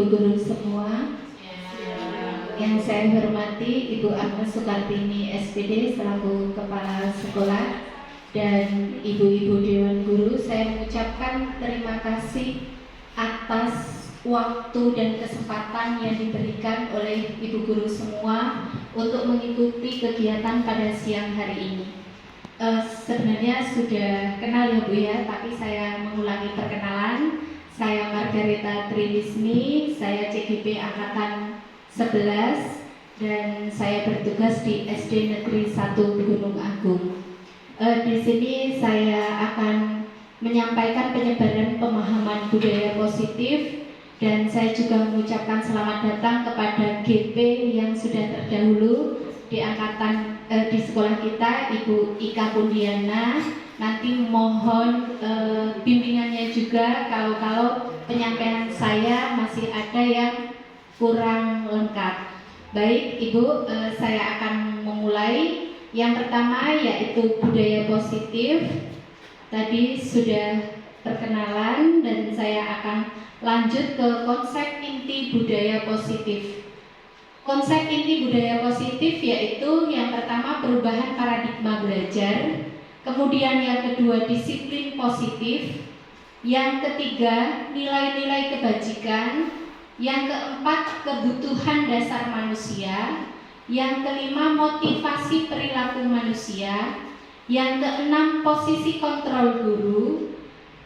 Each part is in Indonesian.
Ibu guru semua. Yang saya hormati Ibu Agnes Sukartini SPD selaku Kepala Sekolah dan Ibu-Ibu Dewan Guru, saya mengucapkan terima kasih atas waktu dan kesempatan yang diberikan oleh Ibu Guru semua untuk mengikuti kegiatan pada siang hari ini. Sebenarnya sudah kenal ya Bu ya, tapi saya mengulangi perkenalan. Saya Margareta Trilismi, saya CGP Angkatan 11 dan saya bertugas di SD Negeri 1 Gunung Agung. Di sini saya akan menyampaikan penyebaran pemahaman budaya positif dan saya juga mengucapkan selamat datang kepada GP yang sudah terdahulu di angkatan di sekolah kita, Ibu Ika Pundiana. Nanti mohon bimbingannya juga kalau penyampaian saya masih ada yang kurang lengkap. Baik Ibu, saya akan memulai. Yang pertama yaitu budaya positif. Tadi sudah perkenalan dan saya akan lanjut ke konsep inti budaya positif. Konsep inti budaya positif yaitu yang pertama perubahan paradigma belajar, kemudian yang kedua disiplin positif, yang ketiga nilai-nilai kebajikan, yang keempat kebutuhan dasar manusia, yang kelima motivasi perilaku manusia, yang keenam posisi kontrol guru,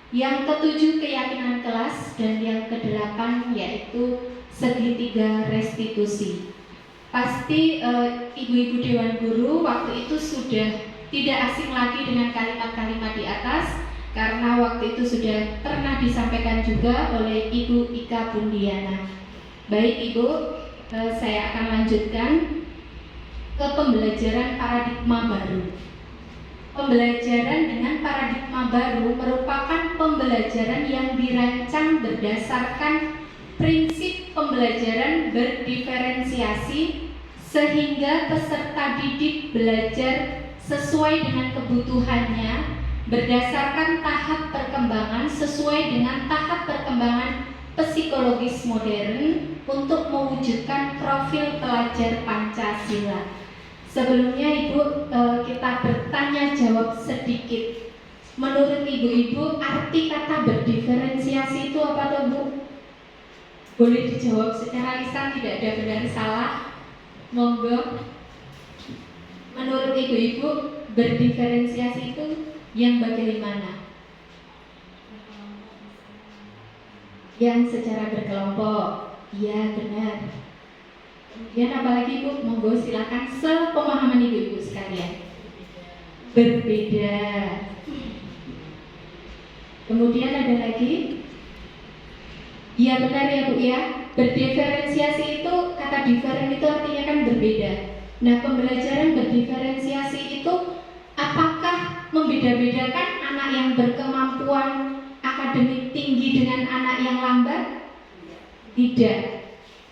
yang ketujuh keyakinan kelas, dan yang kedelapan yaitu segitiga restitusi. Pasti ibu-ibu Dewan Guru waktu itu sudah tidak asing lagi dengan kalimat-kalimat di atas, karena waktu itu sudah pernah disampaikan juga oleh Ibu Ika Pundiana. Baik Ibu, saya akan lanjutkan ke pembelajaran paradigma baru. Pembelajaran dengan paradigma baru merupakan pembelajaran yang dirancang berdasarkan prinsip pembelajaran berdiferensiasi sehingga peserta didik belajar sesuai dengan kebutuhannya berdasarkan tahap perkembangan sesuai dengan tahap perkembangan psikologis modern untuk mewujudkan profil pelajar Pancasila. Sebelumnya Ibu, kita bertanya jawab sedikit. Menurut Ibu-Ibu, arti kata berdiferensiasi itu apa tuh Bu? Boleh dijawab secara lisan, tidak ada benar salah. Monggo. Menurut Ibu-Ibu, berdiferensiasi itu yang bagaimana? Yang secara berkelompok. Iya, benar. Kemudian apalagi Bu? Monggo silakan sepemahaman Ibu-Ibu sekalian. Berbeda. Kemudian ada lagi? Iya benar ya Bu ya. Berdiferensiasi itu, kata diferen itu artinya kan berbeda. Nah, pembelajaran berdiferensiasi itu apakah membeda-bedakan anak yang berkemampuan akademik tinggi dengan anak yang lambat? Tidak.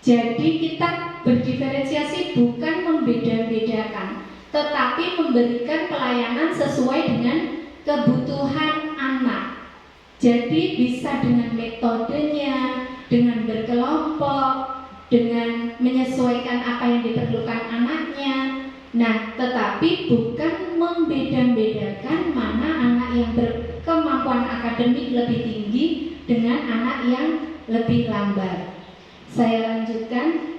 Jadi kita berdiferensiasi bukan membeda-bedakan, tetapi memberikan pelayanan sesuai dengan kebutuhan anak. Jadi bisa dengan metodenya, dengan berkelompok, dengan menyesuaikan apa yang diperlukan anaknya. Nah, tetapi bukan membeda-bedakan mana anak yang berkemampuan akademik lebih tinggi dengan anak yang lebih lambat. Saya lanjutkan.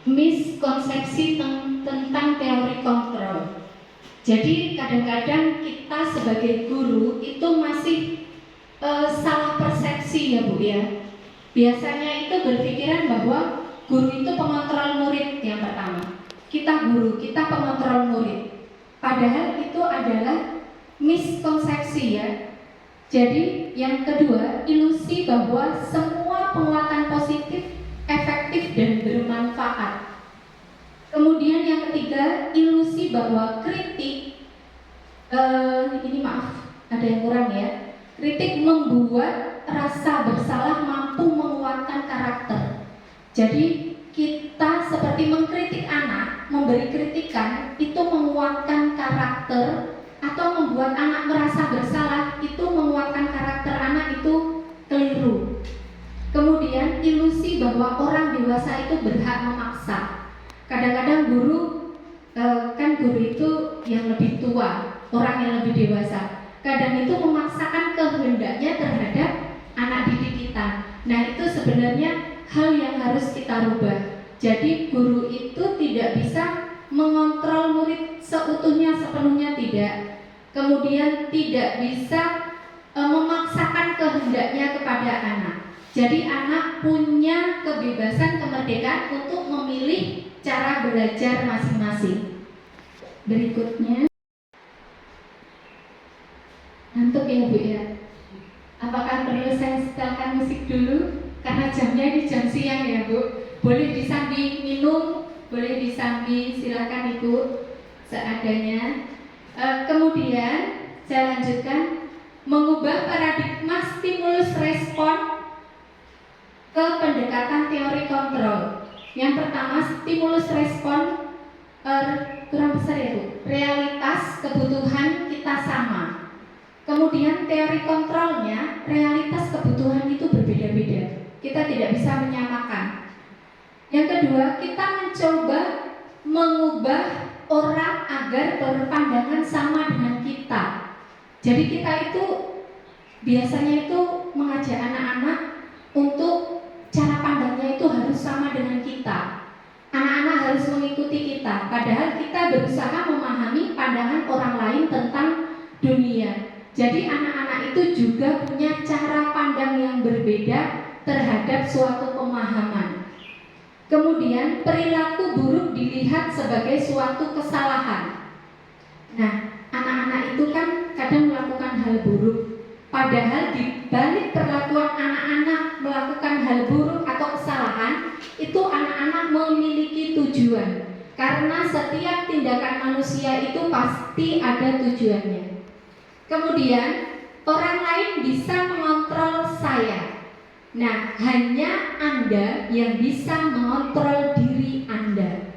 Miskonsepsi tentang teori kontrol. Jadi kadang-kadang kita sebagai guru itu masih salah persepsi ya Bu ya. Biasanya itu berpikiran bahwa guru itu pengontrol murid yang pertama. Kita guru, kita pengontrol murid. Padahal itu adalah miskonsepsi ya. Jadi yang kedua, ilusi bahwa semua penguatan positif efektif dan bermanfaat. Kemudian yang ketiga, ilusi bahwa kritik ini maaf, ada yang kurang ya. Kritik membuat rasa bersalah mampu menguatkan karakter. Jadi kita seperti mengkritik anak, memberi kritikan itu menguatkan karakter atau membuat anak merasa bersalah itu menguatkan karakter anak itu keliru. Kemudian ilusi bahwa orang dewasa itu berhak memaksa. Kadang-kadang guru itu yang lebih tua, orang yang lebih dewasa. Kadang itu memaksakan kehendaknya terhadap anak didik kita. Nah, itu sebenarnya hal yang harus kita rubah. Jadi guru itu tidak bisa mengontrol murid seutuhnya, sepenuhnya tidak. Kemudian tidak bisa memaksakan kehendaknya kepada anak. Jadi anak punya kebebasan, kemerdekaan untuk memilih cara belajar masing-masing. Berikutnya, ngantuk ya Bu ya? Apakah perlu saya setelkan musik dulu? Karena jamnya ini jam siang ya Bu. Boleh disambi minum, boleh disambi, silakan Ibu seadanya. Kemudian saya lanjutkan, mengubah paradigma stimulus respon ke pendekatan teori kontrol. Yang pertama, stimulus respon kurang besar ya Bu. Realitas kebutuhan kita sama. Kemudian teori kontrolnya, realitas kebutuhan itu berbeda-beda. Kita tidak bisa menyamakan. Yang kedua, kita mencoba mengubah orang agar berpandangan sama dengan kita. Jadi kita itu biasanya itu mengajak anak-anak untuk cara pandangnya itu harus sama dengan kita. Anak-anak harus mengikuti kita, padahal kita berusaha memahami pandangan orang lain tentang dunia. Jadi anak-anak itu juga punya cara pandang yang berbeda terhadap suatu pemahaman. Kemudian perilaku buruk dilihat sebagai suatu kesalahan. Nah, anak-anak itu kan kadang melakukan hal buruk. Padahal di balik perlakuan anak-anak melakukan hal buruk atau kesalahan, itu anak-anak memiliki tujuan. Karena setiap tindakan manusia itu pasti ada tujuannya. Kemudian orang lain bisa mengontrol saya. Nah, hanya Anda yang bisa mengontrol diri Anda.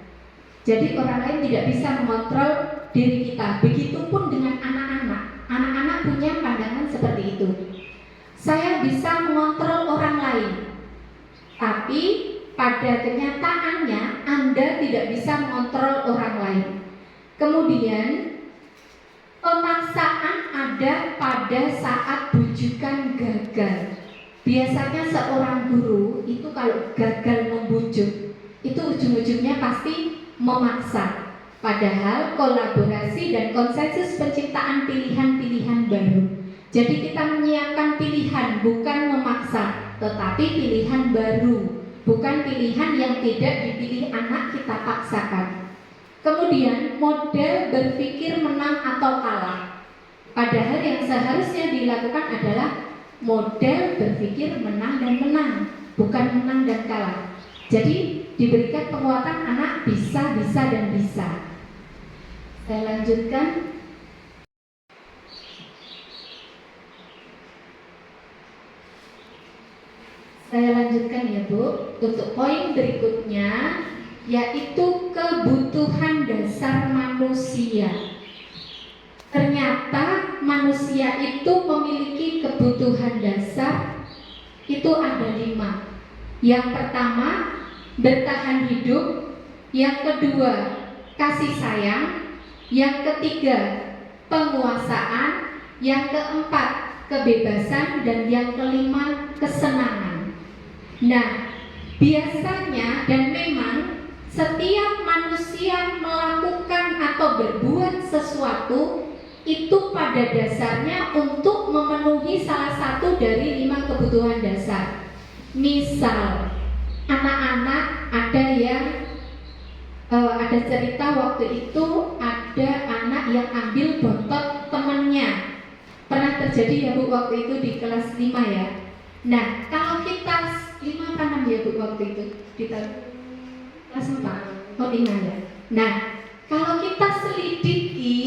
Jadi orang lain tidak bisa mengontrol diri kita. Begitupun dengan anak-anak. Anak-anak punya pandangan seperti itu. Saya bisa mengontrol orang lain, tapi pada kenyataannya Anda tidak bisa mengontrol orang lain. Kemudian pemaksaan ada pada saat bujukan gagal. Biasanya seorang guru itu kalau gagal membujuk, itu ujung-ujungnya pasti memaksa. Padahal kolaborasi dan konsensus penciptaan pilihan-pilihan baru. Jadi kita menyiapkan pilihan, bukan memaksa, tetapi pilihan baru, bukan pilihan yang tidak dipilih anak kita paksakan. Kemudian model berpikir menang atau kalah. Padahal yang seharusnya dilakukan adalah model berpikir menang dan menang, bukan menang dan kalah. Jadi diberikan penguatan anak bisa, dan bisa. Saya lanjutkan. Ya Bu, untuk poin berikutnya, yaitu kebutuhan dasar manusia. Ternyata manusia itu memiliki kebutuhan dasar, itu ada 5. Yang pertama, bertahan hidup. Yang kedua, kasih sayang. Yang ketiga, penguasaan. Yang keempat, kebebasan. Dan yang kelima, kesenangan. Nah, biasanya dan memang setiap manusia melakukan atau berbuat sesuatu itu pada dasarnya untuk memenuhi salah satu dari 5 kebutuhan dasar. Misal, anak-anak ada yang ada cerita waktu itu ada anak yang ambil bontot temannya. Pernah terjadi ya Bu waktu itu di kelas 5 ya. Nah, kalau kita 5 apa 6 ya Bu waktu itu di kelas 4. Oh 5 ya. Nah, kalau kita selidiki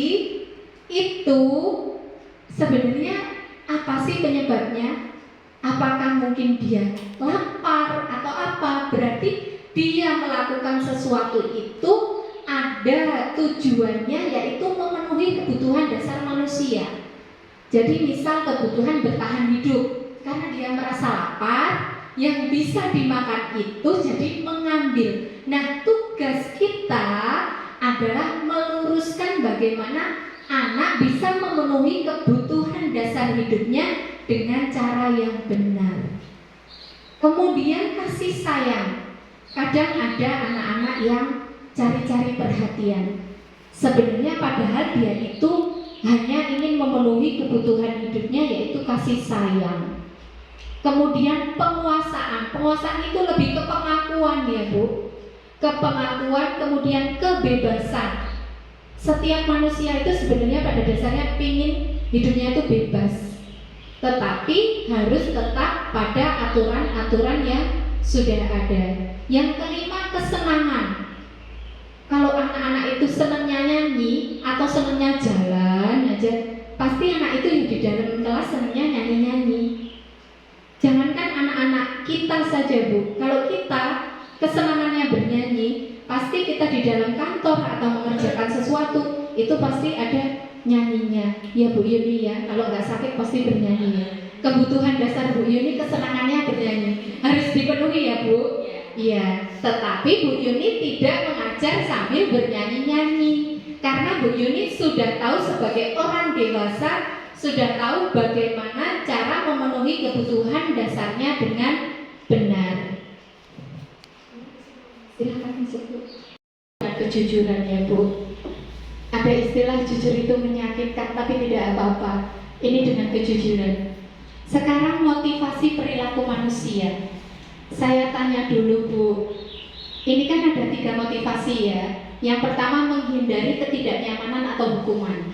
itu sebenarnya apa sih penyebabnya? Apakah mungkin dia lapar atau apa? Berarti dia melakukan sesuatu itu ada tujuannya, yaitu memenuhi kebutuhan dasar manusia. manusia. Jadi misal kebutuhan bertahan hidup, karena dia merasa lapar, yang bisa dimakan itu jadi mengambil. Nah, tugas kita adalah meluruskan bagaimana anak bisa memenuhi kebutuhan dasar hidupnya dengan cara yang benar. Kemudian kasih sayang. Kadang ada anak-anak yang cari-cari perhatian. Sebenarnya padahal dia itu hanya ingin memenuhi kebutuhan hidupnya, yaitu kasih sayang. Kemudian penguasaan. Penguasaan itu lebih ke pengakuan ya Bu. Ke pengakuan, kemudian kebebasan. Setiap manusia itu sebenarnya pada dasarnya ingin hidupnya itu bebas, tetapi harus tetap pada aturan-aturan yang sudah ada. Yang kelima, kesenangan. Kalau anak-anak itu senangnya nyanyi atau senangnya jalan aja, pasti anak itu yang di dalam kelas senangnya nyanyi-nyanyi. Jangankan anak-anak kita saja Bu, kalau kita kesenangannya bernyanyi, pasti kita di dalam kantor atau mengerjakan sesuatu itu pasti ada nyanyinya. Ya Bu Yuni ya, kalau nggak sakit pasti bernyanyi ya. Kebutuhan dasar Bu Yuni kesenangannya bernyanyi, harus dipenuhi ya Bu. Iya, tetapi Bu Yuni tidak mengajar sambil bernyanyi-nyanyi, karena Bu Yuni sudah tahu sebagai orang dewasa, sudah tahu bagaimana cara memenuhi kebutuhan dasarnya dengan benar. Silahkan disebut. Kejujuran ya Bu. Ada istilah jujur itu menyakitkan, tapi tidak apa-apa. Ini dengan kejujuran. Sekarang motivasi perilaku manusia. Saya tanya dulu Bu. Ini kan ada 3 motivasi ya. Yang pertama menghindari ketidaknyamanan atau hukuman.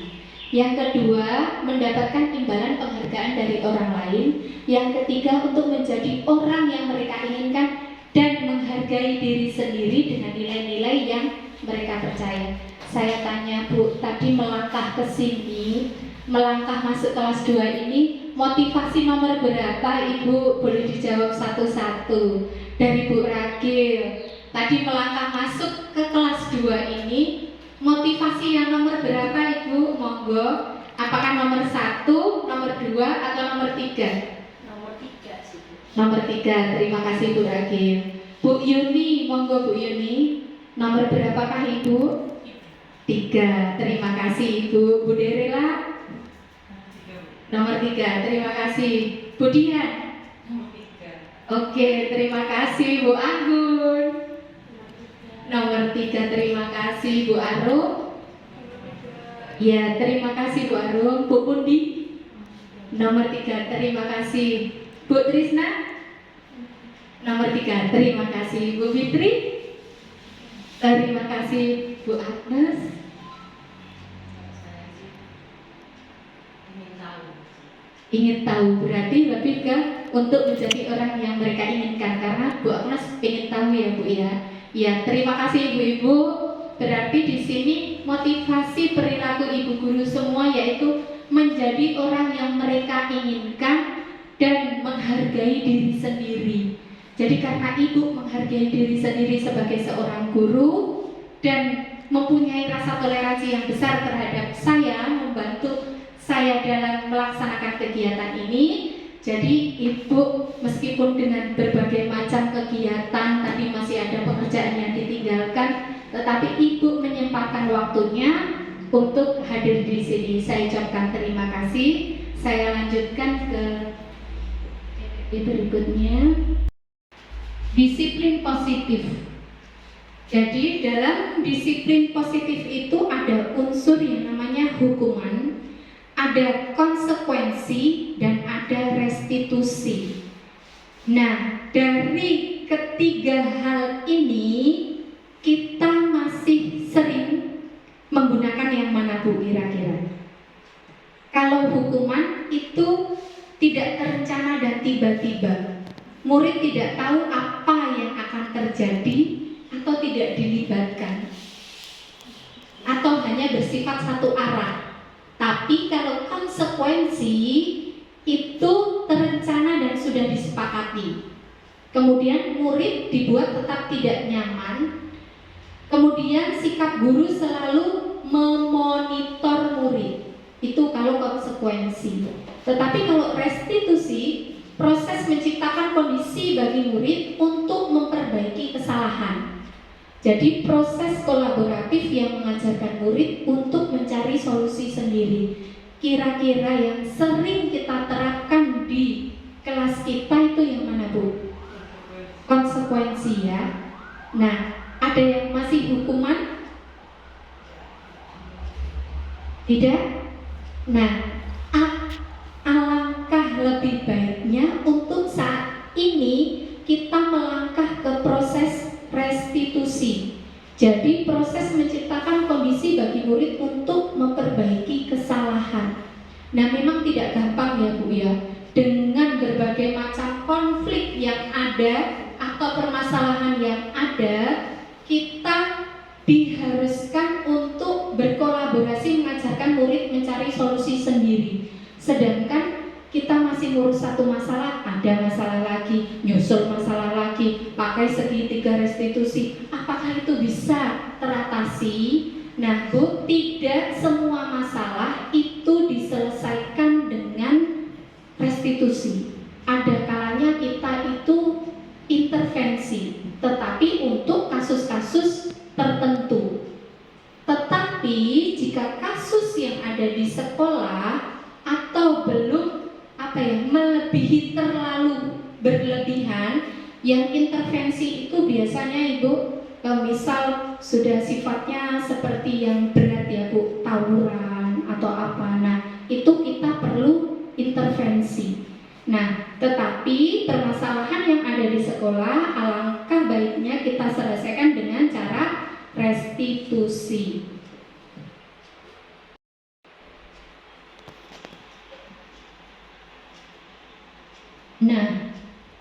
Yang kedua mendapatkan imbalan penghargaan dari orang lain. Yang ketiga untuk menjadi orang yang mereka inginkan dan menghargai diri sendiri dengan nilai-nilai yang mereka percaya. Saya tanya Bu, tadi melangkah ke sini, melangkah masuk kelas 2 ini, motivasi nomor berapa Ibu? Boleh dijawab satu-satu. Dari Bu Ragil, tadi melangkah masuk ke kelas 2 ini, motivasi yang nomor berapa Ibu? Monggo. Apakah nomor 1, nomor 2, atau nomor 3? Nomor 3 sih Bu. Nomor 3, terima kasih Bu Ragil. Bu Yuni, monggo Bu Yuni. Nomor berapakah Ibu? 3, terima kasih Ibu. Bu Derela? Nomor 3, terima kasih. Bu Dian? Nomor 3. Oke, terima kasih Bu Anggun. Nomor 3, terima kasih Bu Arum. Ya, terima kasih Bu Arum. Bu Pundi? Nomor 3, terima kasih. Bu Trisna? Nomor 3, terima kasih. Bu Fitri? Terima kasih. Bu Agnes? Ingin tahu, berarti lebih ke untuk menjadi orang yang mereka inginkan, karena Bu Agnes ingin tahu ya Bu ya. Ya, terima kasih Ibu-ibu. Berarti di sini motivasi perilaku ibu guru semua yaitu menjadi orang yang mereka inginkan dan menghargai diri sendiri. Jadi karena ibu menghargai diri sendiri sebagai seorang guru dan mempunyai rasa toleransi yang besar terhadap saya, membantu saya dalam melaksanakan kegiatan ini. Jadi ibu meskipun dengan berbagai macam kegiatan tadi masih ada pekerjaan yang ditinggalkan, tetapi ibu menyempatkan waktunya untuk hadir di sini. Saya ucapkan terima kasih. Saya lanjutkan ke berikutnya. Disiplin positif. Jadi dalam disiplin positif itu ada unsur yang namanya hukuman, ada konsekuensi, dan ada restitusi. Nah, dari ketiga hal ini kita masih sering menggunakan yang mana Bu kira-kira? Kalau hukuman itu tidak terencana dan tiba-tiba. Murid tidak tahu apa yang akan terjadi atau tidak dilibatkan, atau hanya bersifat satu arah. Tapi kalau konsekuensi itu terencana dan sudah disepakati. Kemudian murid dibuat tetap tidak nyaman. Kemudian sikap guru selalu memonitor murid. Itu kalau konsekuensi. Tetapi kalau restitusi, proses menciptakan kondisi bagi murid untuk memperbaiki kesalahan. Jadi proses kolaboratif yang mengajarkan murid untuk mencari solusi sendiri. Kira-kira yang sering kita terapkan di kelas kita itu yang mana, Bu? Konsekuensi ya. Nah, ada yang masih hukuman? Tidak? Nah, alangkah lebih baiknya untuk saat ini kita melangkah ke proses restitusi. Jadi proses menciptakan kondisi bagi murid untuk memperbaiki kesalahan. Nah, memang tidak gampang ya Bu ya. Dengan berbagai macam konflik yang ada atau permasalahan yang ada, kita diharuskan untuk berkolaborasi mengajarkan murid mencari solusi sendiri. Sedangkan kita masih ngurus satu masalah, ada masalah lagi, nyusul masalah lagi, pakai segitiga restitusi. Apakah itu bisa teratasi? Nah Bu, tidak semua masalah itu diselesaikan dengan restitusi. Ada kalanya kita itu intervensi, tetapi untuk kasus-kasus tertentu. Tetapi jika kasus yang ada di sekolah atau belum melebihi terlalu berlebihan, yang intervensi itu biasanya Ibu misal sudah sifatnya seperti yang berat ya Bu, tawuran atau apa. Nah, itu kita perlu intervensi. Nah, tetapi permasalahan yang ada di sekolah alangkah baiknya kita selesaikan dengan cara restitusi. Nah,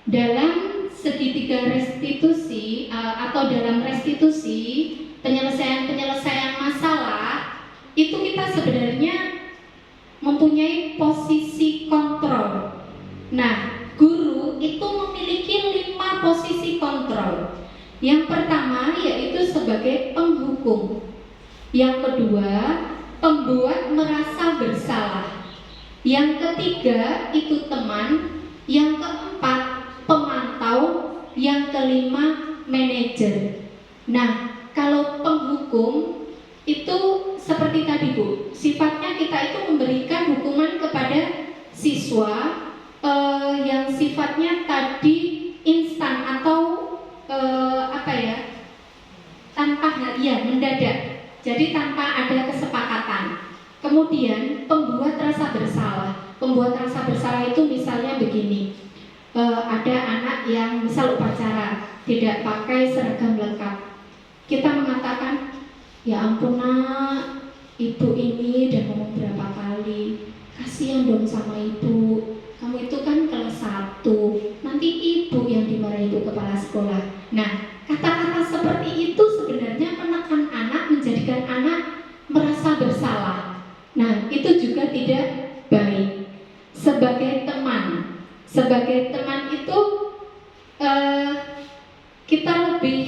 dalam segitiga restitusi atau dalam restitusi penyelesaian masalah itu kita sebenarnya mempunyai posisi kontrol. Nah, guru itu memiliki 5 posisi kontrol. Yang pertama yaitu sebagai penghukum. Yang kedua, pembuat merasa bersalah. Yang ketiga itu teman. Yang keempat, pemantau. Yang kelima, manajer. Nah, kalau penghukum itu seperti tadi Bu, sifatnya kita itu memberikan hukuman kepada siswa yang sifatnya tadi instan atau tanpa mendadak. Jadi tanpa ada kesepakatan. Kemudian pembuat rasa bersalah. Pembuat rasa bersalah itu misalnya begini, ada anak yang misal upacara tidak pakai seragam lengkap. Kita mengatakan, ya ampun nak, ibu ini udah ngomong berapa kali, kasihan dong sama ibu. Kamu itu kan kelas 1, nanti ibu yang dimarahi ibu kepala sekolah. Nah, kata-kata seperti itu sebenarnya menekan anak, menjadikan anak merasa bersalah. Nah, itu juga tidak baik. Sebagai teman itu kita lebih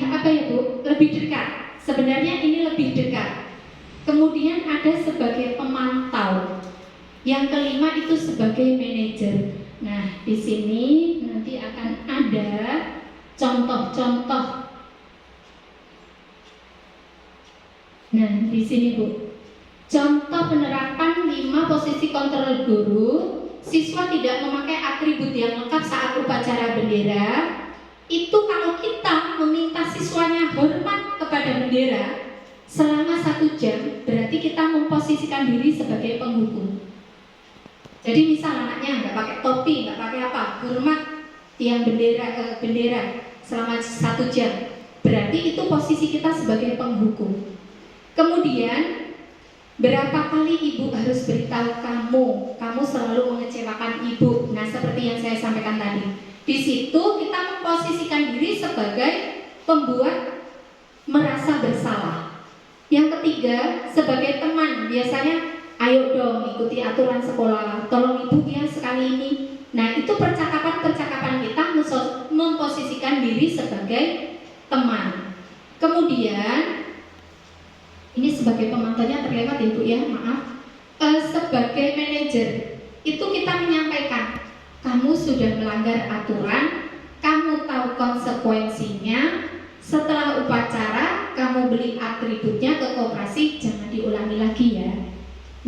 lebih dekat. Sebenarnya ini lebih dekat. Kemudian ada sebagai pemantau. Yang kelima itu sebagai manajer. Nah, di sini nanti akan ada contoh-contoh. Nah, di sini Bu. Contoh penerapan 5 posisi kontrol guru. Siswa tidak memakai atribut yang lengkap saat upacara bendera. Itu kalau kita meminta siswanya hormat kepada bendera selama 1 jam, berarti kita memposisikan diri sebagai penghukum. Jadi misal anaknya nggak pakai topi, nggak pakai apa, hormat tiang bendera selama 1 jam, berarti itu posisi kita sebagai penghukum. Kemudian berapa kali ibu harus beritahu kamu selalu mengecewakan ibu. Nah, seperti yang saya sampaikan tadi. Di situ kita memposisikan diri sebagai pembuat merasa bersalah. Yang ketiga, sebagai teman, biasanya ayo dong ikuti aturan sekolah, tolong ibu ya sekali ini. Nah, itu percakapan-percakapan kita memposisikan diri sebagai teman. Kemudian ini sebagai pemantaunya terlewat ibu ya, maaf. sebagai manajer itu kita menyampaikan, kamu sudah melanggar aturan, kamu tahu konsekuensinya. Setelah upacara kamu beli atributnya ke koperasi, jangan diulangi lagi ya.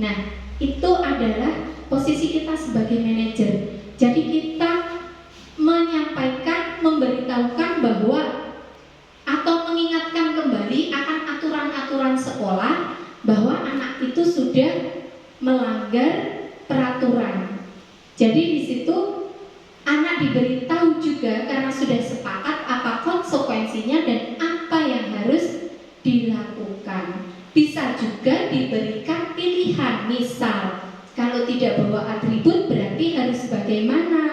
Nah, itu adalah posisi kita sebagai manajer. Jadi kita menyampaikan, memberitahukan bahwa atau mengingatkan kembali akan aturan-aturan sekolah bahwa anak itu sudah melanggar peraturan. Jadi di situ anak diberitahu juga karena sudah sepakat apa konsekuensinya dan apa yang harus dilakukan. Bisa juga diberikan pilihan, misal kalau tidak bawa atribut berarti harus bagaimana.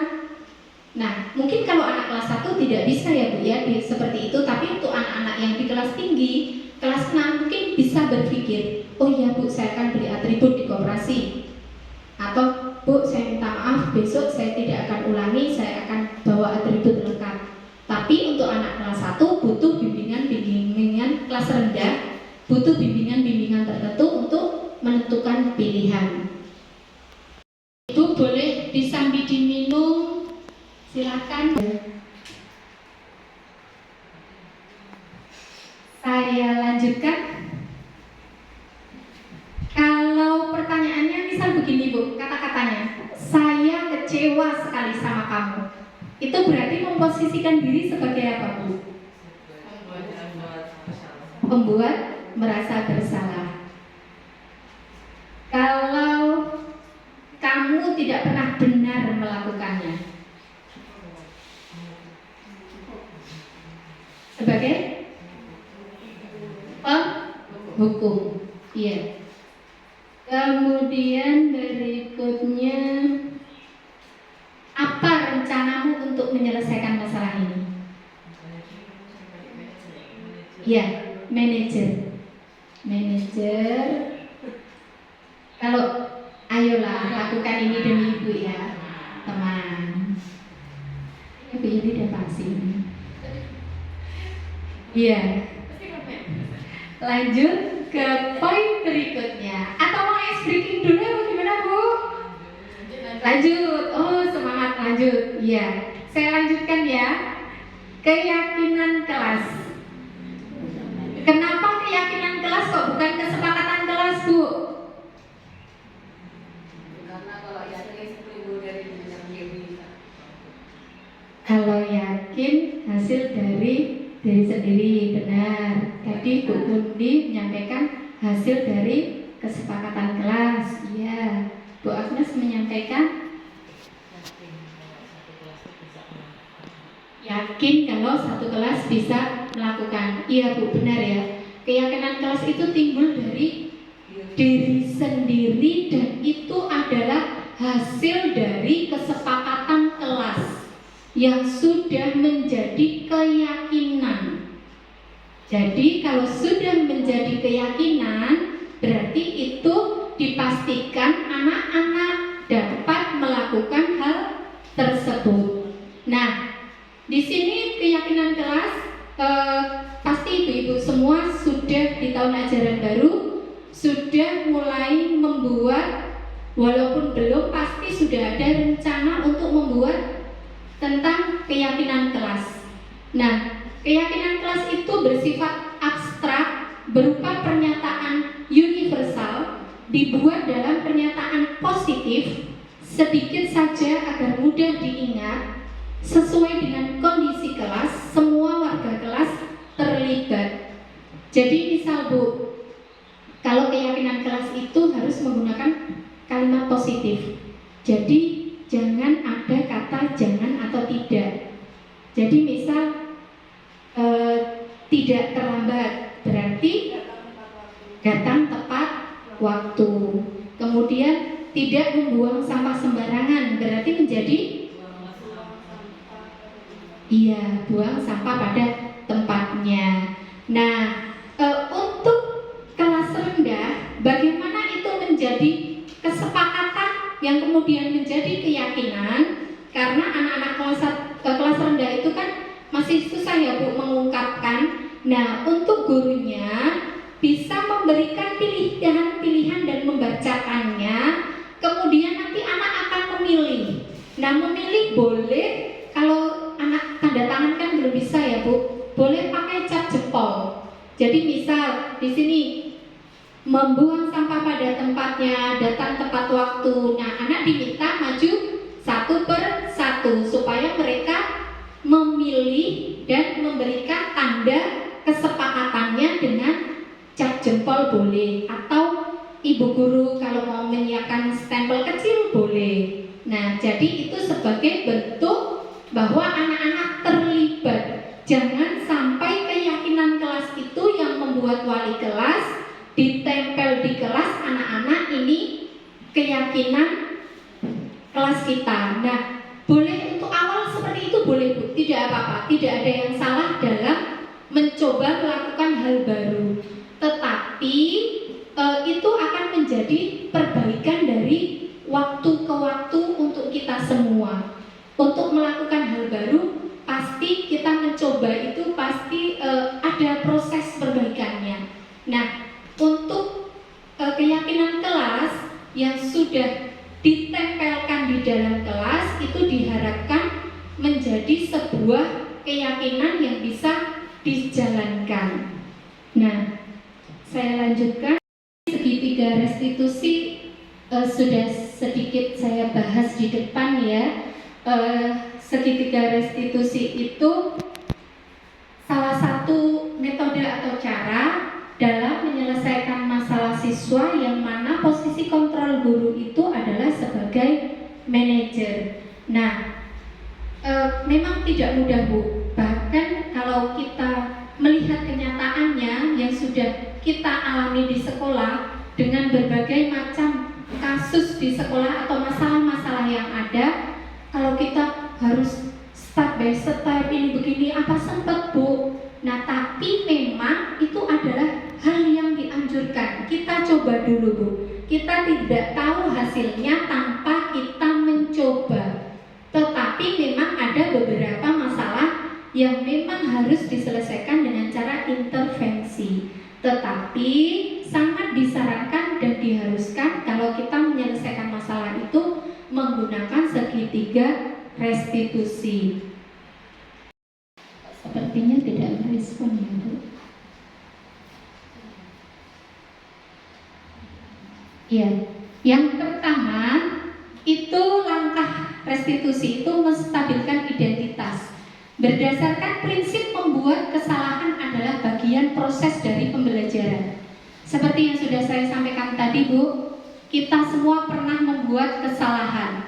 Nah, mungkin kalau anak kelas 1 tidak bisa ya Bu ya seperti itu, tapi untuk anak-anak yang di kelas tinggi, kelas 6 mungkin bisa berpikir, oh iya Bu, saya akan beli atribut di koperasi. Atau Bu, saya minta maaf, besok saya tidak akan ulangi, saya akan bawa atribut lengkap. Tapi untuk anak kelas 1 butuh bimbingan kelas rendah, butuh bimbingan tertentu untuk menentukan pilihan. Itu boleh disambi diminum, silakan. Saya lanjutkan. Kalau pertanyaannya misal begini Bu, kata-katanya, saya kecewa sekali sama kamu. Itu berarti memposisikan diri sebagai apa Bu? Membuat merasa bersalah. Kalau kamu tidak pernah benar melakukannya, sebagai penghukum. Iya. Kemudian berikutnya, apa rencanamu untuk menyelesaikan masalah ini? Ya, manajer. Kalau ayolah lakukan ini demi ibu ya, teman. Ibu ini udah pasti. Iya. Lanjut ke poin berikutnya. Atau mau ice breaking dulu bagaimana Bu? Lanjut. Oh semangat lanjut. Iya. Saya lanjutkan ya. Keyakinan kelas. Kenapa keyakinan kelas kok bukan kesepakatan kelas Bu? Karena kalau yakin timbul dari diri. Kalau yakin hasil dari diri sendiri, benar. Tadi Bu Kundi menyampaikan hasil dari kesepakatan kelas. Iya. Bu Agnes menyampaikan yakin kalau satu kelas bisa melakukan. Iya Bu, benar ya. Keyakinan kelas itu timbul dari diri sendiri dan itu adalah hasil dari kesepakatan kelas yang sudah menjadi keyakinan. Jadi kalau sudah menjadi keyakinan, berarti itu dipastikan anak-anak dapat melakukan hal tersebut. Nah, di sini keyakinan kelas pasti ibu-ibu semua sudah di tahun ajaran baru sudah mulai membuat, walaupun belum pasti sudah ada rencana untuk membuat tentang keyakinan kelas. Nah, keyakinan kelas itu bersifat abstrak, berupa pernyataan universal, dibuat dalam pernyataan positif, sedikit saja agar mudah diingat, sesuai dengan kondisi kelas, semua warga kelas terlibat. Jadi misal Bu, kalau keyakinan kelas itu harus menggunakan kalimat positif. Jadi jangan ada kata jangan atau tidak. Jadi misal tidak terlambat, berarti datang tepat waktu. Kemudian tidak membuang sampah sembarangan, berarti menjadi iya, buang sampah pada tempatnya. Nah, untuk kelas rendah, bagaimana itu menjadi kesepakatan yang kemudian menjadi keyakinan? Karena anak-anak kelas rendah itu kan masih susah ya Bu mengungkapkan. Nah, untuk gurunya bisa memberikan pilihan-pilihan dan membacakannya. Kemudian nanti anak akan memilih. Nah, memilih boleh, kalau anak tanda tangan kan belum bisa ya Bu, boleh pakai cap jempol. Jadi misal di sini membuang sampah pada tempatnya, datang tepat waktu. Nah, anak diminta maju satu per satu supaya mereka memilih dan memberikan tanda kesepakatannya dengan cap jempol boleh, atau ibu guru kalau mau menyiapkan stempel kecil boleh. Nah, jadi itu sebagai bentuk bahwa anak-anak terlibat. Jangan sampai keyakinan kelas itu yang membuat wali kelas ditempel di kelas anak-anak ini keyakinan kelas kita. Nah, boleh untuk awal seperti itu boleh Bu, tidak apa-apa, tidak ada yang salah dalam mencoba melakukan hal baru. Tetapi itu akan menjadi perbaikan dari waktu ke waktu untuk kita semua. Untuk melakukan hal baru, pasti kita mencoba itu pasti ada proses perbaikannya. Nah, untuk keyakinan kelas yang sudah ditempelkan di dalam kelas itu diharapkan menjadi sebuah keyakinan yang bisa dijalankan. Nah, saya lanjutkan. Segitiga restitusi sudah sedikit saya bahas di depan ya. Segitiga restitusi itu salah satu metode atau cara dalam menyelesaikan masalah siswa yang mana posisi kontrol guru itu adalah sebagai manajer. Nah, memang tidak mudah Bu. Bahkan kalau kita melihat kenyataannya yang sudah kita alami di sekolah dengan berbagai macam kasus di sekolah atau masalah-masalah yang ada, kalau kita harus step by step ini begini, apa sempat Bu? Nah, tapi memang itu adalah hal yang dianjurkan. Kita coba dulu Bu. Kita tidak tahu hasilnya tanpa kita mencoba. Tetapi memang ada beberapa masalah yang memang harus diselesaikan dengan cara intervensi. Tetapi sangat disarankan dan diharuskan kalau kita menyelesaikan masalah itu menggunakan segitiga restitusi. Sepertinya tidak merespon ya Bu. Ya, yang pertama itu langkah restitusi itu menstabilkan identitas. Berdasarkan prinsip membuat kesalahan adalah bagian proses dari pembelajaran. Seperti yang sudah saya sampaikan tadi Bu, kita semua pernah membuat kesalahan.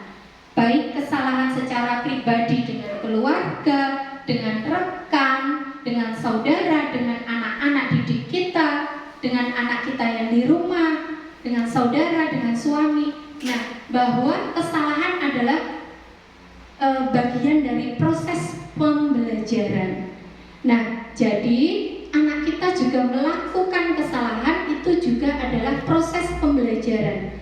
Baik kesalahan secara pribadi dengan keluarga, dengan rekan, dengan saudara, dengan anak-anak didik kita, dengan anak kita yang di rumah, dengan saudara, dengan suami. Nah, bahwa kesalahan adalah bagian dari proses pembelajaran. Nah, jadi anak kita juga melakukan kesalahan itu juga adalah proses pembelajaran.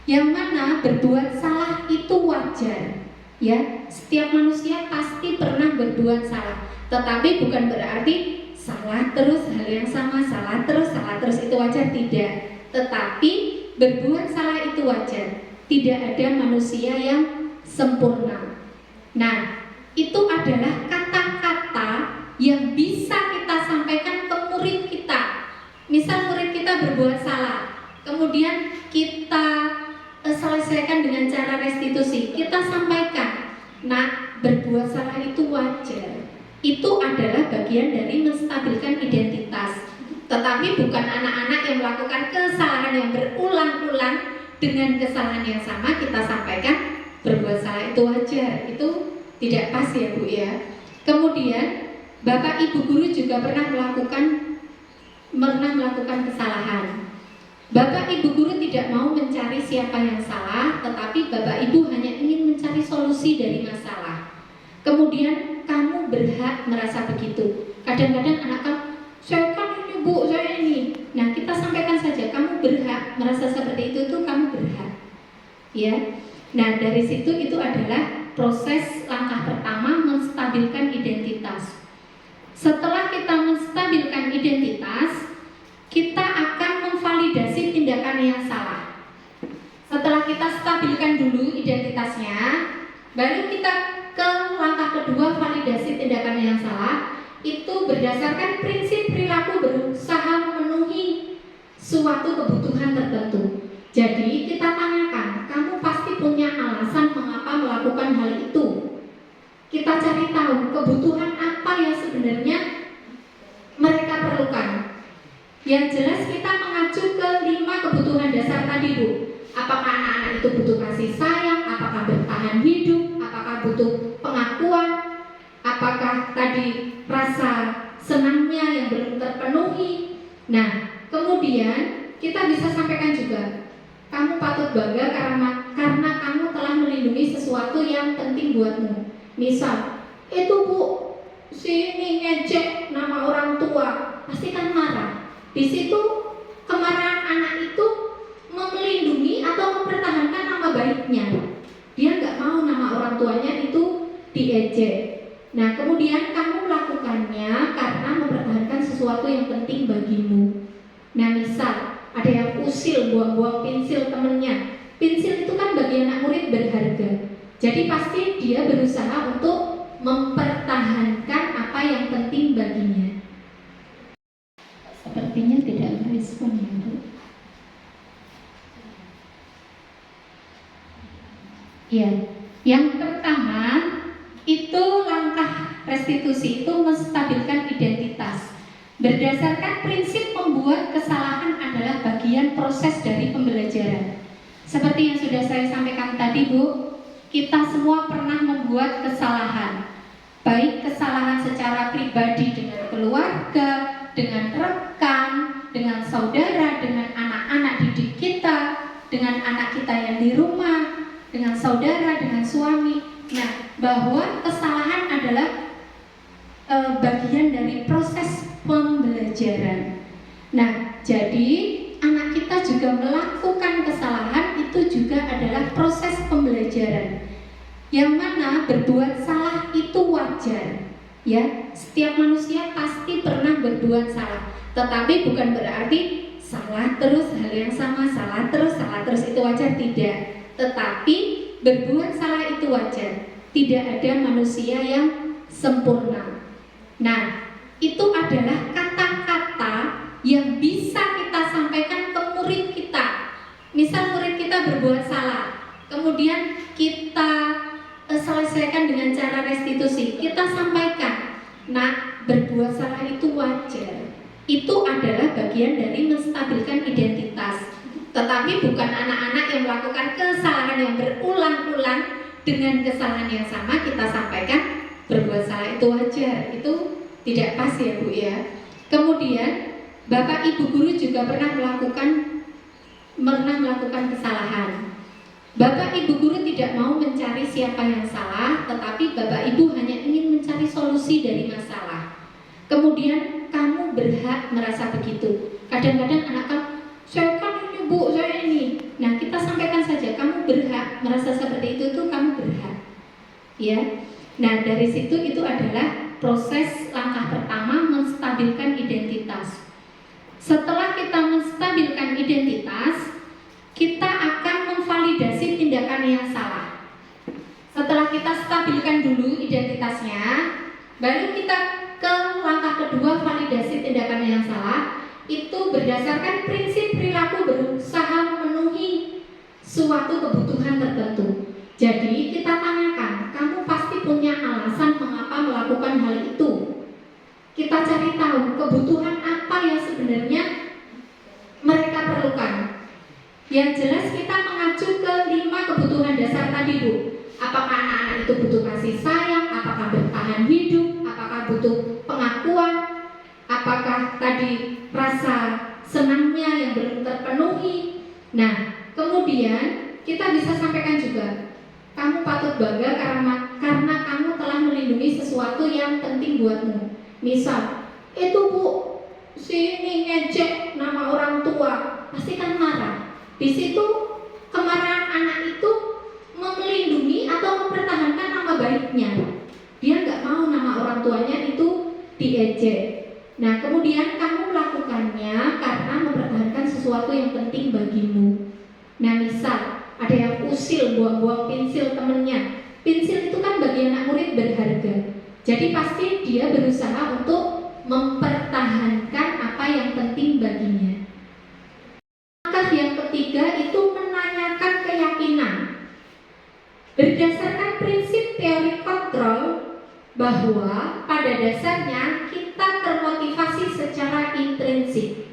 Yang mana berbuat salah itu wajar. Ya, setiap manusia pasti pernah berbuat salah. Tetapi bukan berarti salah terus hal yang sama, salah terus itu wajar, tidak. Tetapi berbuat salah itu wajar. Tidak ada manusia yang sempurna. Nah, itu adalah kata-kata yang bisa kita sampaikan ke murid kita. Misal murid kita berbuat salah, kemudian kita selesaikan dengan cara restitusi. Kita sampaikan, nah, berbuat salah itu wajar. Itu adalah bagian dari menstabilkan identitas. Tetapi bukan anak-anak yang melakukan kesalahan yang berulang-ulang dengan kesalahan yang sama kita sampaikan berbuat salah itu wajar. Itu tidak pas ya Bu ya. Kemudian Bapak Ibu guru juga pernah melakukan kesalahan. Bapak Ibu guru tidak mau mencari siapa yang salah, tetapi Bapak Ibu hanya ingin mencari solusi dari masalah. Kemudian kamu berhak merasa begitu. Kadang-kadang anak kan, saya kan ini Bu, saya ini. Nah, kita sampaikan saja, kamu berhak merasa seperti itu tuh kamu berhak. Ya. Nah, dari situ itu adalah proses langkah pertama menstabilkan identitas. Setelah kita menstabilkan identitas, kita identitasnya, baru kita ke langkah kedua, validasi tindakan yang salah. Itu berdasarkan prinsip perilaku berusaha memenuhi suatu kebutuhan tertentu. Jadi kita tanyakan, kamu pasti punya alasan mengapa melakukan hal itu. Kita cari tahu kebutuhan apa yang sebenarnya mereka perlukan. Yang jelas kita mengacu ke 5 kebutuhan dasar tadi, Bu. Apakah anak-anak itu butuh kasih sayang, apakah bertahan hidup, apakah butuh pengakuan, apakah tadi rasa senangnya yang belum terpenuhi. Nah, kemudian kita bisa sampaikan juga, kamu patut bangga karena kamu telah melindungi sesuatu yang penting buatmu. Misal, itu Bu, si ini ngejek nama orang tua, pasti kan marah. Di situ kemarahan anak itu melindungi atau mempertahankan nama baiknya. Dia nggak mau nama orang tuanya itu diejek. Nah, kemudian kamu melakukannya karena mempertahankan sesuatu yang penting bagimu. Nah, misal ada yang usil, buang-buang pensil temennya. Pensil itu kan bagi anak murid berharga. Jadi pasti dia berusaha untuk mempertahankan apa yang penting baginya. Sepertinya tidak merespon ya, Bu. Ya, yang pertama itu langkah restitusi itu menstabilkan identitas. Berdasarkan prinsip membuat kesalahan adalah bagian proses dari pembelajaran. Seperti yang sudah saya sampaikan tadi, Bu, kita semua pernah membuat kesalahan. Baik kesalahan secara pribadi dengan keluarga, dengan rekan, dengan saudara, dengan anak-anak didik kita, dengan anak kita yang di rumah, dengan saudara, dengan suami. Nah, bahwa kesalahan adalah bagian dari proses pembelajaran. Nah, jadi anak kita juga melakukan kesalahan, itu juga adalah proses pembelajaran. Yang mana berbuat salah itu wajar. Ya, setiap manusia pasti pernah berbuat salah. Tetapi bukan berarti salah terus, hal yang sama, salah terus itu wajar, tidak. Tetapi berbuat salah itu wajar. Tidak ada manusia yang sempurna. Nah, itu adalah kata-kata yang bisa kita sampaikan ke murid kita. Misal murid kita berbuat salah, kemudian kita selesaikan dengan cara restitusi. Kita sampaikan, nah, berbuat salah itu wajar. Itu adalah bagian dari menstabilkan identitas. Tetapi bukan anak-anak yang melakukan kesalahan yang berulang-ulang dengan kesalahan yang sama kita sampaikan berbuat salah itu wajar. Itu tidak pas ya, Bu ya. Kemudian Bapak Ibu guru juga pernah melakukan kesalahan. Bapak Ibu guru tidak mau mencari siapa yang salah, tetapi Bapak Ibu hanya ingin mencari solusi dari masalah. Kemudian kamu berhak merasa begitu. Kadang-kadang anak kamu, saya kan ini Bu, saya ini. Nah, kita sampaikan saja, kamu berhak merasa seperti itu tuh kamu berhak. Ya. Nah, dari situ itu adalah proses langkah pertama menstabilkan identitas. Setelah kita menstabilkan identitas, kita akan memvalidasi tindakan yang salah. Setelah kita stabilkan dulu identitasnya, baru kita ke langkah kedua, validasi tindakan yang salah. Itu berdasarkan prinsip perilaku berusaha memenuhi suatu kebutuhan tertentu. Jadi kita tanyakan, kamu pasti punya alasan mengapa melakukan hal itu. Kita cari tahu kebutuhan apa yang sebenarnya mereka perlukan. Yang jelas kita mengacu ke 5 kebutuhan dasar tadi, Bu. Apakah anak-anak itu butuh kasih sayang, apakah bertahan hidup, apakah butuh pengakuan, apakah tadi rasa senangnya yang belum terpenuhi. Nah, kemudian kita bisa sampaikan juga, kamu patut bangga karena kamu telah melindungi sesuatu yang penting buatmu. Misal, itu Bu, si ini ngejek nama orang tua, pasti kan marah. Di situ kemarahan anak itu melindungi atau mempertahankan nama baiknya. Dia nggak mau nama orang tuanya itu diejek. Nah, kemudian kamu melakukannya karena mempertahankan sesuatu yang penting bagimu. Nah, misal ada yang usil, buang-buang pensil temennya. Pensil itu kan bagi anak murid berharga. Jadi pasti dia berusaha untuk mempertahankan apa yang penting baginya. Langkah yang ketiga itu menanyakan keyakinan. Berdasarkan prinsip teori kontrol bahwa pada dasarnya kita termotivasi secara intrinsik.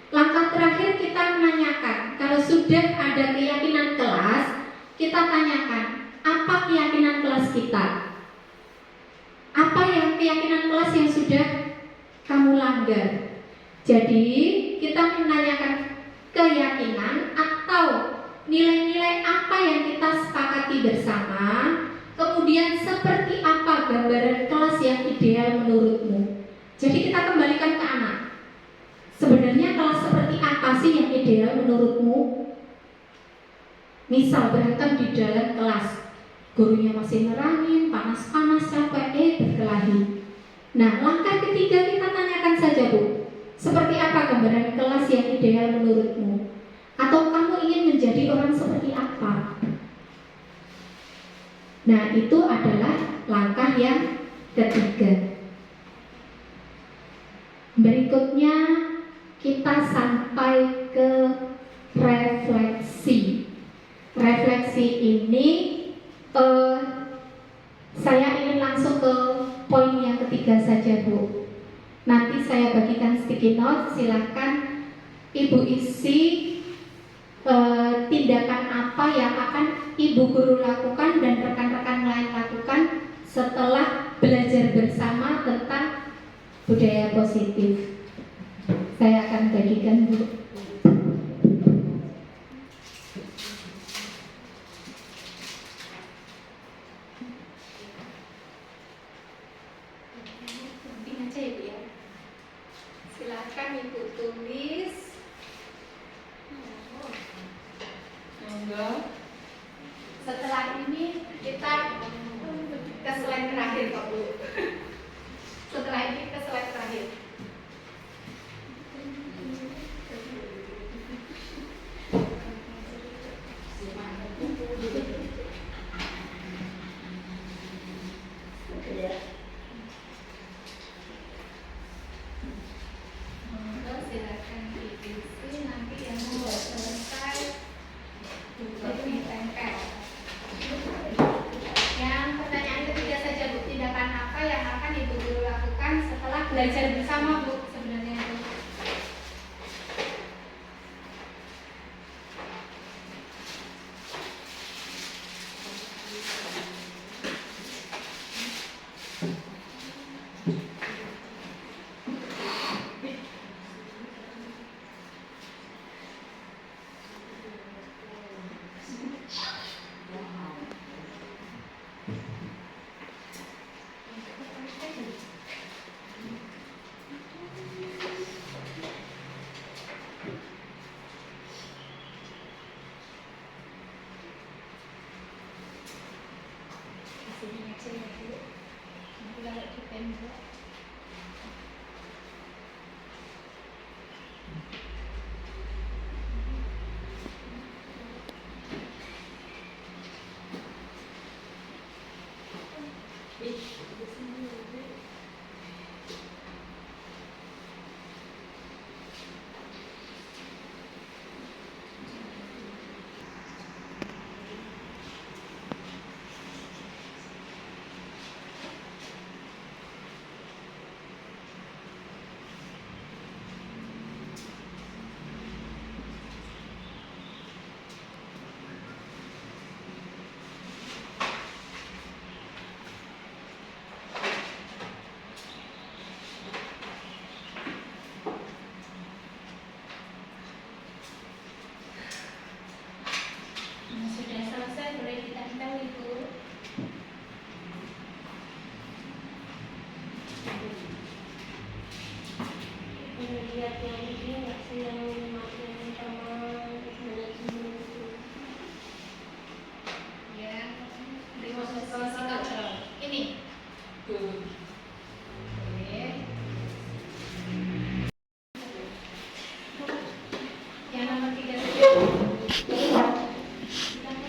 Langkah terakhir kita menanyakan, kalau sudah ada keyakinan kelas, kita tanyakan, apa keyakinan kelas kita? Apa yang keyakinan kelas yang sudah kamu langgar? Jadi kita menanyakan keyakinan atau nilai-nilai apa yang kita sepakati bersama, kemudian seperti apa gambaran kelas yang ideal menurutmu. Jadi kita kembalikan ke anak. Sebenarnya kelas seperti apa sih yang ideal menurutmu? Misal berantem di dalam kelas, gurunya masih nerangin, panas-panas, capek, berkelahi. Nah, langkah ketiga kita tanyakan saja, Bu, seperti apa gambaran kelas yang ideal menurutmu? Atau kamu ingin menjadi orang seperti apa? Nah, itu adalah langkah yang ketiga. Berikutnya kita sampai ke refleksi. Refleksi ini saya ingin langsung ke poin yang ketiga saja, Bu. Nanti saya bagikan sticky note, silahkan Ibu isi tindakan apa yang akan Ibu guru lakukan dan rekan-rekan lain lakukan setelah belajar bersama tentang budaya positif. Saya akan bagikan, Bu. Penting aja ya, Bu ya. Silakan Ibu tulis. Monggo. Setelah ini kita ke slide terakhir, Pak, Bu. Setelah ini ke slide terakhir. Monggo silakan diisi, nanti yang sudah selesai untuk ditempel. Yang pertanyaan ketiga saja, Bu, tindakan apa yang akan Ibu guru lakukan setelah belajar bersama, Bu, sebenarnya itu? Sini aja ya, Bu. Nanti kalau di tembok. Nah, sudah selesai, boleh ditempel, Ibu. Lihat yang ini nggak sih yang materi sama manajemen itu? Ya, di posisi ini. Oke. Yang nomor 3 saja. Silakan.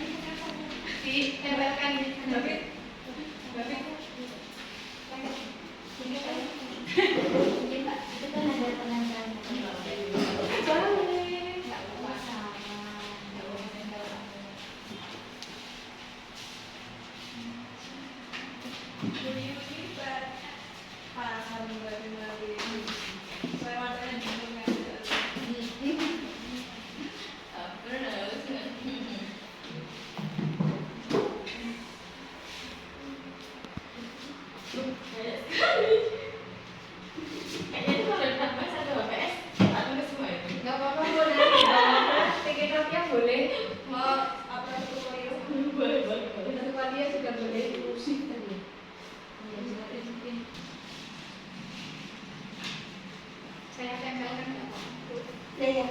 Ya.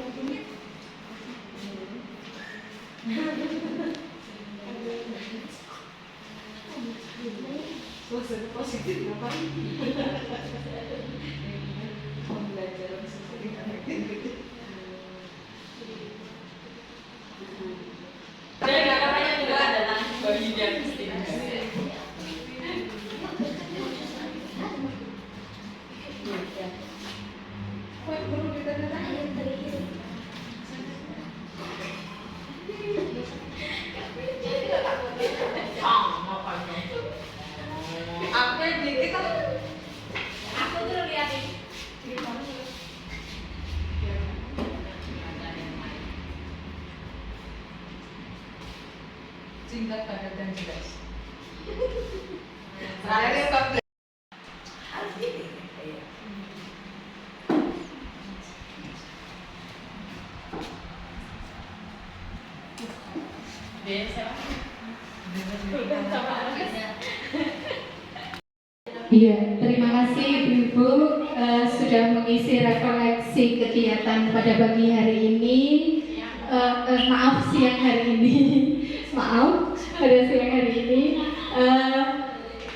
Suasana positif ngapain? Pembelajaran sesuatu gitu. Dan namanya juga adalah bayi dan istimewa. Apa dikit aku tuh liatin singkat padat dan jelas. Terakhir ya Iya, terima kasih Ibu-Ibu sudah mengisi refleksi kegiatan pada pagi hari ini. Maaf siang hari ini, maaf pada siang hari ini.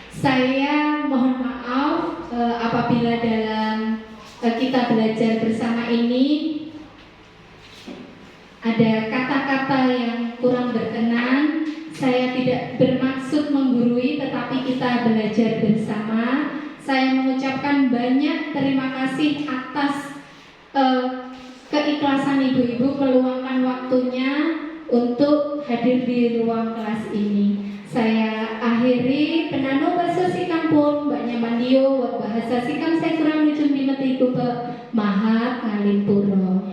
Saya mohon maaf apabila dalam kita belajar bersama ini ada kata-kata yang kurang berkenan. Saya tidak bermaksud menggurui, tetapi kita belajar bersama. Saya mengucapkan banyak terima kasih atas keikhlasan ibu-ibu meluangkan waktunya untuk hadir di ruang kelas ini. Saya akhiri penano bahasa Sikampun, Mbak Nyamandio, wak bahasa Sikam saya kurang lucu di metiku ke Mahat Ngalimpuro.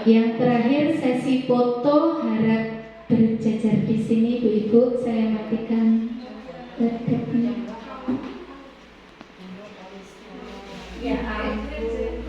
Yang terakhir sesi foto harap berjajar di sini ibu-ibu. Saya matikan laptopnya. Ya ampun.